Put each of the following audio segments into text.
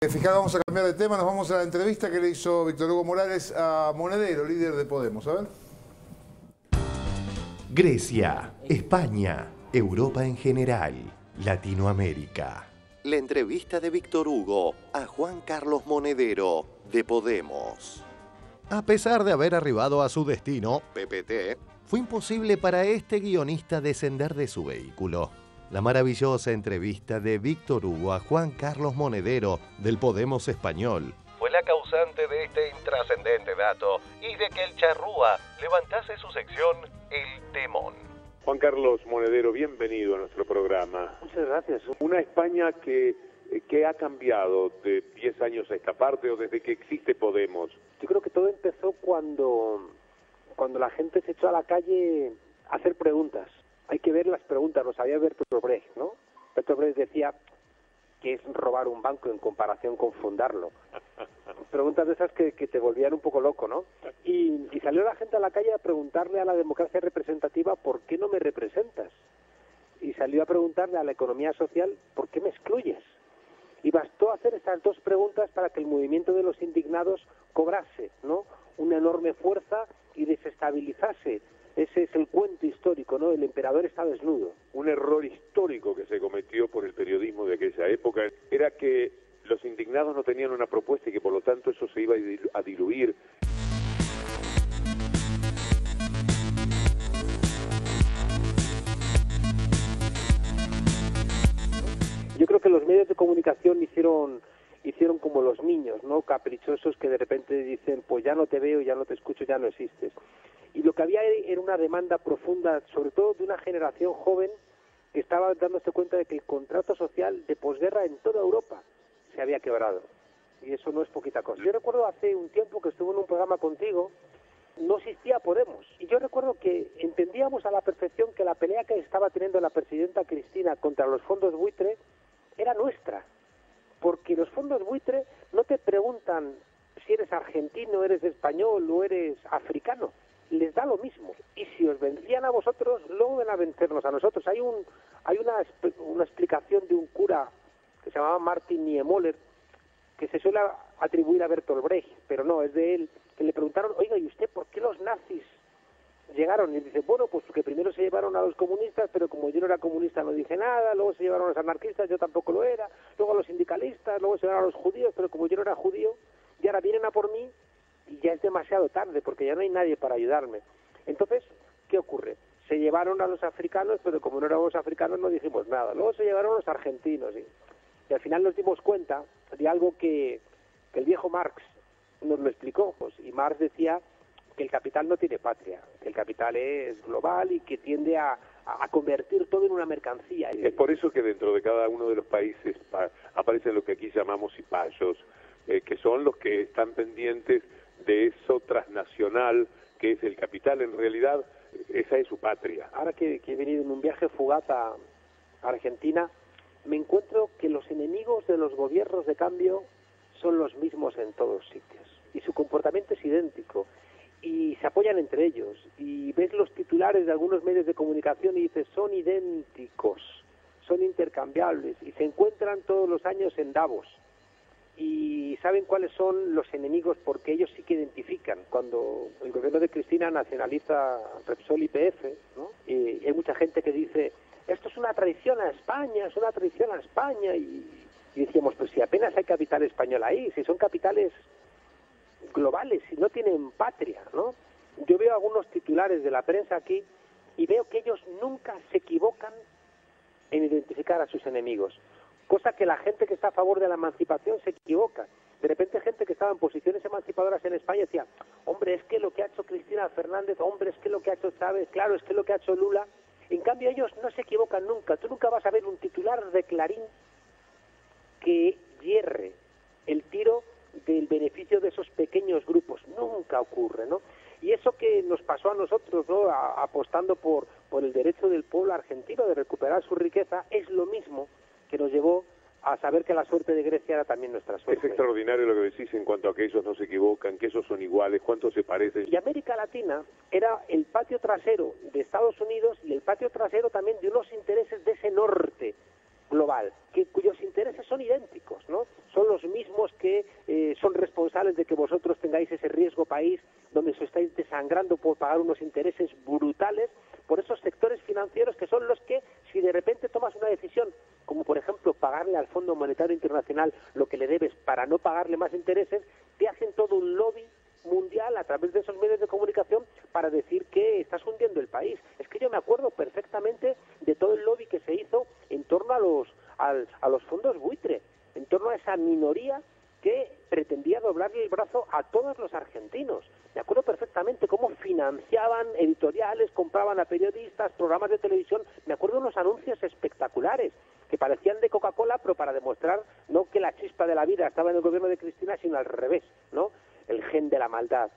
Fijad, vamos a cambiar de tema, nos vamos a la entrevista que le hizo Víctor Hugo Morales a Monedero, líder de Podemos. A ver. Grecia, España, Europa en general, Latinoamérica. La entrevista de Víctor Hugo a Juan Carlos Monedero, de Podemos. A pesar de haber arribado a su destino, PPT, fue imposible para este guionista descender de su vehículo. La maravillosa entrevista de Víctor Hugo a Juan Carlos Monedero, del Podemos español, fue la causante de este intrascendente dato y de que el charrúa levantase su sección El Temón. Juan Carlos Monedero, bienvenido a nuestro programa. Muchas gracias. Una España que ha cambiado de 10 años a esta parte o desde que existe Podemos. Yo creo que todo empezó cuando la gente se echó a la calle a hacer preguntas. Hay que ver las preguntas, lo sabía Bertolt Brecht, ¿no? Bertolt Brecht decía que es robar un banco en comparación con fundarlo. Preguntas de esas que te volvían un poco loco, ¿no? Y salió la gente a la calle a preguntarle a la democracia representativa ¿por qué no me representas? Y salió a preguntarle a la economía social ¿por qué me excluyes? Y bastó hacer estas dos preguntas para que el movimiento de los indignados cobrase, ¿no?, una enorme fuerza y desestabilizase. Ese es el cuento histórico, ¿no? El emperador está desnudo. Un error histórico que se cometió por el periodismo de aquella época era que los indignados no tenían una propuesta y que por lo tanto eso se iba a diluir. Yo creo que los medios de comunicación hicieron como los niños, ¿no?, caprichosos, que de repente dicen, pues ya no te veo, ya no te escucho, ya no existes. Y lo que había era una demanda profunda, sobre todo de una generación joven que estaba dándose cuenta de que el contrato social de posguerra en toda Europa se había quebrado. Y eso no es poquita cosa. Yo recuerdo hace un tiempo que estuve en un programa contigo, no existía Podemos. Y yo recuerdo que entendíamos a la perfección que la pelea que estaba teniendo la presidenta Cristina contra los fondos buitre era nuestra. Porque los fondos buitre no te preguntan si eres argentino, eres español o eres africano. Les da lo mismo. Y si os vencían a vosotros, luego van a vencernos a nosotros. Hay una explicación de un cura que se llamaba Martin Niemöller, que se suele atribuir a Bertolt Brecht, pero no, es de él, que le preguntaron, oiga, ¿y usted por qué los nazis llegaron? Y él dice, bueno, pues porque primero se llevaron a los comunistas, pero como yo no era comunista no dije nada, luego se llevaron a los anarquistas, yo tampoco lo era, luego a los sindicalistas, luego se llevaron a los judíos, pero como yo no era judío, y ahora vienen a por mí, y ya es demasiado tarde, porque ya no hay nadie para ayudarme. Entonces, ¿qué ocurre? Se llevaron a los africanos, pero como no éramos africanos no dijimos nada. Luego se llevaron a los argentinos, y al final nos dimos cuenta de algo que el viejo Marx nos lo explicó, pues, y Marx decía que el capital no tiene patria, que el capital es global y que tiende a convertir todo en una mercancía. Es por eso que dentro de cada uno de los países aparecen lo que aquí llamamos cipayos, que son los que están pendientes de eso transnacional que es el capital. En realidad esa es su patria. Ahora que he venido en un viaje fugaz a Argentina, me encuentro que los enemigos de los gobiernos de cambio son los mismos en todos sitios y su comportamiento es idéntico y se apoyan entre ellos y ves los titulares de algunos medios de comunicación y dices son idénticos, son intercambiables y se encuentran todos los años en Davos. Y saben cuáles son los enemigos porque ellos sí que identifican. Cuando el gobierno de Cristina nacionaliza Repsol y YPF, ¿no?, y hay mucha gente que dice esto es una traición a España, es una traición a España, y decíamos, pues si apenas hay capital español ahí, si son capitales globales, si no tienen patria, ¿no? Yo veo algunos titulares de la prensa aquí y veo que ellos nunca se equivocan en identificar a sus enemigos. Cosa que la gente que está a favor de la emancipación se equivoca. De repente gente que estaba en posiciones emancipadoras en España decía, hombre, es que lo que ha hecho Cristina Fernández, hombre, es que lo que ha hecho Chávez, claro, es que lo que ha hecho Lula. En cambio ellos no se equivocan nunca. Tú nunca vas a ver un titular de Clarín que hierre el tiro del beneficio de esos pequeños grupos. Nunca ocurre, ¿no? Y eso que nos pasó a nosotros, ¿no?, apostando por el derecho del pueblo argentino de recuperar su riqueza, es lo mismo que nos llevó a saber que la suerte de Grecia era también nuestra suerte. Es extraordinario lo que decís en cuanto a que ellos no se equivocan, que esos son iguales, cuántos se parecen. Y América Latina era el patio trasero de Estados Unidos y el patio trasero también de unos intereses de ese norte global, cuyos intereses son idénticos, ¿no? Son los mismos que son responsables de que vosotros tengáis ese riesgo país donde os estáis desangrando por pagar unos intereses brutales por esos sectores financieros que son los que, si de repente tomas una decisión, como por ejemplo pagarle al Fondo Monetario Internacional lo que le debes para no pagarle más intereses, te hacen todo un lobby mundial a través de esos medios de comunicación para decir que estás hundiendo el país. Es que yo me acuerdo perfectamente de todo el lobby que se hizo en torno a los fondos buitre, en torno a esa minoría que pretendía doblarle el brazo a todos los argentinos. Me acuerdo perfectamente cómo financiaban editoriales, compraban a periodistas, programas de televisión. Me acuerdo de unos anuncios espectaculares que parecían de Coca-Cola, pero para demostrar no que la chispa de la vida estaba en el gobierno de Cristina, sino al revés, ¿no? El gen de la maldad.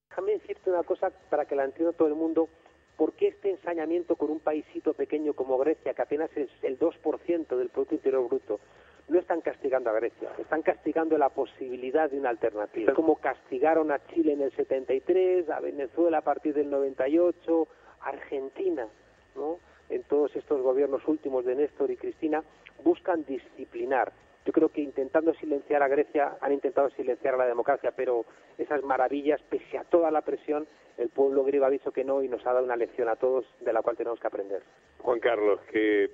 Déjame decirte una cosa para que la entienda todo el mundo. ¿Por qué este ensañamiento con un paísito pequeño como Grecia, que apenas es el 2% del Producto Interior Bruto? No están castigando a Grecia, están castigando la posibilidad de una alternativa. Como castigaron a Chile en el 73, a Venezuela a partir del 98, a Argentina, ¿no? En todos estos gobiernos últimos de Néstor y Cristina, buscan disciplinar. Yo creo que intentando silenciar a Grecia, han intentado silenciar a la democracia, pero esas maravillas, pese a toda la presión, el pueblo griego ha dicho que no y nos ha dado una lección a todos de la cual tenemos que aprender. Juan Carlos, que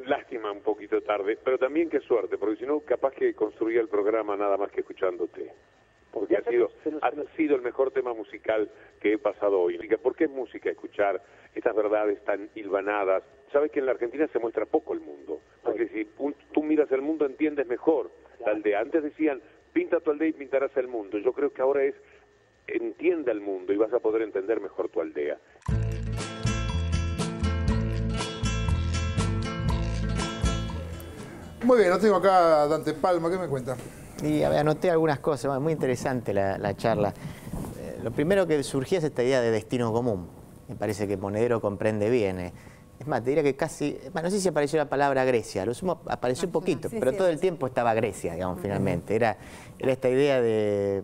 lástima un poquito tarde, pero también qué suerte, porque si no, capaz que construía el programa nada más que escuchándote. Porque ha sido el mejor tema musical que he pasado hoy. ¿Por qué es música escuchar estas verdades tan hilvanadas? Sabes que en la Argentina se muestra poco el mundo, porque si tú miras el mundo entiendes mejor la aldea. Antes decían, pinta tu aldea y pintarás el mundo. Yo creo que ahora es, entienda el mundo y vas a poder entender mejor tu aldea. Muy bien, lo tengo acá a Dante Palma, ¿qué me cuenta? Y anoté algunas cosas, muy interesante la charla. Lo primero que surgía es esta idea de destino común. Me parece que Monedero comprende bien. Es más, te diría que casi, no sé si apareció la palabra Grecia, lo sumo apareció un poquito, sí, pero sí, todo el tiempo estaba Grecia, digamos, finalmente. Era esta idea de,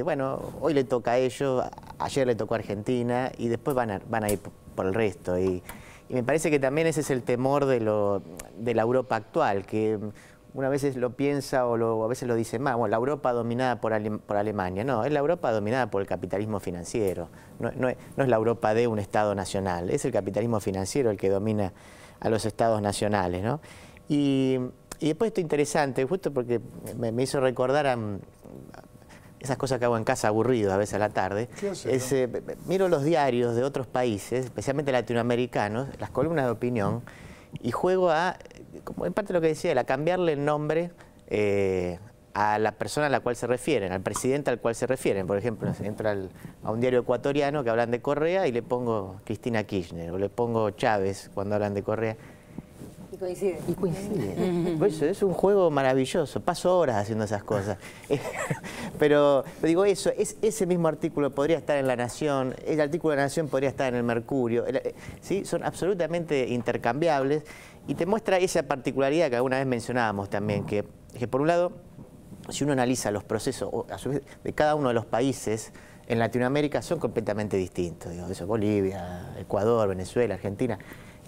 bueno, hoy le toca a ellos, ayer le tocó a Argentina y después van a ir por el resto. Y me parece que también ese es el temor de la Europa actual, que una vez lo piensa o a veces lo dice más, bueno, la Europa dominada por Alemania. No, es la Europa dominada por el capitalismo financiero. No es la Europa de un Estado nacional, es el capitalismo financiero el que domina a los Estados nacionales, ¿no? Y después esto interesante, justo porque me hizo recordar a esas cosas que hago en casa aburrido a veces a la tarde. Miro los diarios de otros países, especialmente latinoamericanos, las columnas de opinión, y juego como en parte lo que decía, a cambiarle el nombre a la persona a la cual se refieren, al presidente al cual se refieren. Por ejemplo, entro a un diario ecuatoriano que hablan de Correa y le pongo Cristina Kirchner, o le pongo Chávez cuando hablan de Correa. Y coincide. Y coincide. Pues es un juego maravilloso, paso horas haciendo esas cosas. Pero digo eso, ese mismo artículo podría estar en La Nación, el artículo de La Nación podría estar en el Mercurio, ¿sí? Son absolutamente intercambiables y te muestra esa particularidad que alguna vez mencionábamos también, que por un lado, si uno analiza los procesos a su vez, de cada uno de los países en Latinoamérica son completamente distintos. Digo, eso, Bolivia, Ecuador, Venezuela, Argentina.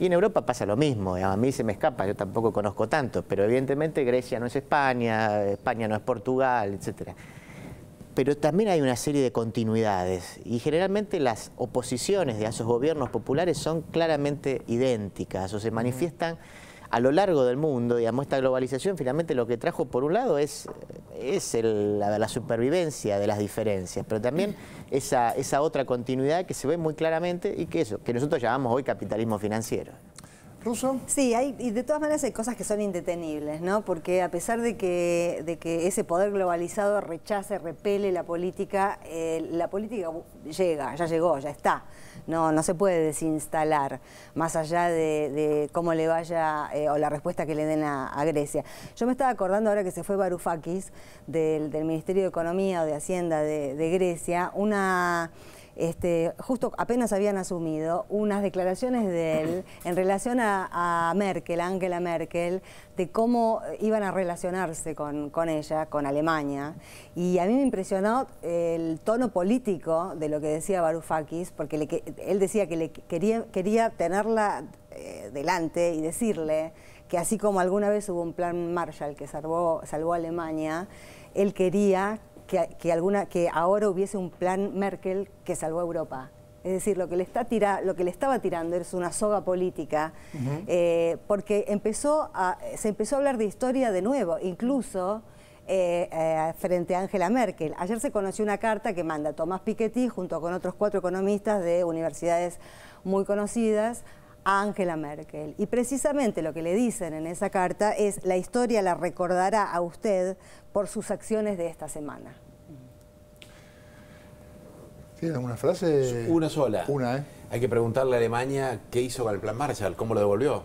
Y en Europa pasa lo mismo, a mí se me escapa, yo tampoco conozco tanto, pero evidentemente Grecia no es España, España no es Portugal, etc. Pero también hay una serie de continuidades y generalmente las oposiciones de esos gobiernos populares son claramente idénticas o se manifiestan a lo largo del mundo. Digamos, esta globalización finalmente lo que trajo por un lado es la supervivencia de las diferencias, pero también esa otra continuidad que se ve muy claramente y que nosotros llamamos hoy capitalismo financiero. ¿Russo? Sí, y de todas maneras hay cosas que son indetenibles, ¿no? Porque a pesar de que ese poder globalizado rechace, repele la política llega, ya llegó, ya está. No se puede desinstalar, más allá de cómo le vaya o la respuesta que le den a Grecia. Yo me estaba acordando ahora que se fue Varoufakis del Ministerio de Economía o de Hacienda de Grecia, justo apenas habían asumido unas declaraciones de él en relación a Merkel, a Angela Merkel, de cómo iban a relacionarse con ella, con Alemania. Y a mí me impresionó el tono político de lo que decía Varoufakis, porque él decía que quería tenerla delante y decirle que así como alguna vez hubo un plan Marshall que salvó a Alemania, él quería que ahora hubiese un plan Merkel que salvó a Europa. Es decir, lo que le estaba tirando es una soga política, porque se empezó a hablar de historia de nuevo, incluso frente a Angela Merkel. Ayer se conoció una carta que manda Tomás Piketty junto con otros 4 economistas de universidades muy conocidas a Angela Merkel. Y precisamente lo que le dicen en esa carta es: la historia la recordará a usted por sus acciones de esta semana. ¿Tiene alguna frase? Una sola. Una, Hay que preguntarle a Alemania qué hizo con el plan Marshall, cómo lo devolvió.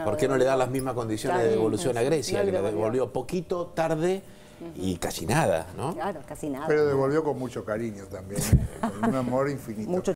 ¿Por qué no le da las mismas condiciones de devolución a Grecia? Que lo devolvió poquito, tarde y casi nada, ¿no? Claro, casi nada. Pero devolvió con mucho cariño también, con un amor infinito. Mucho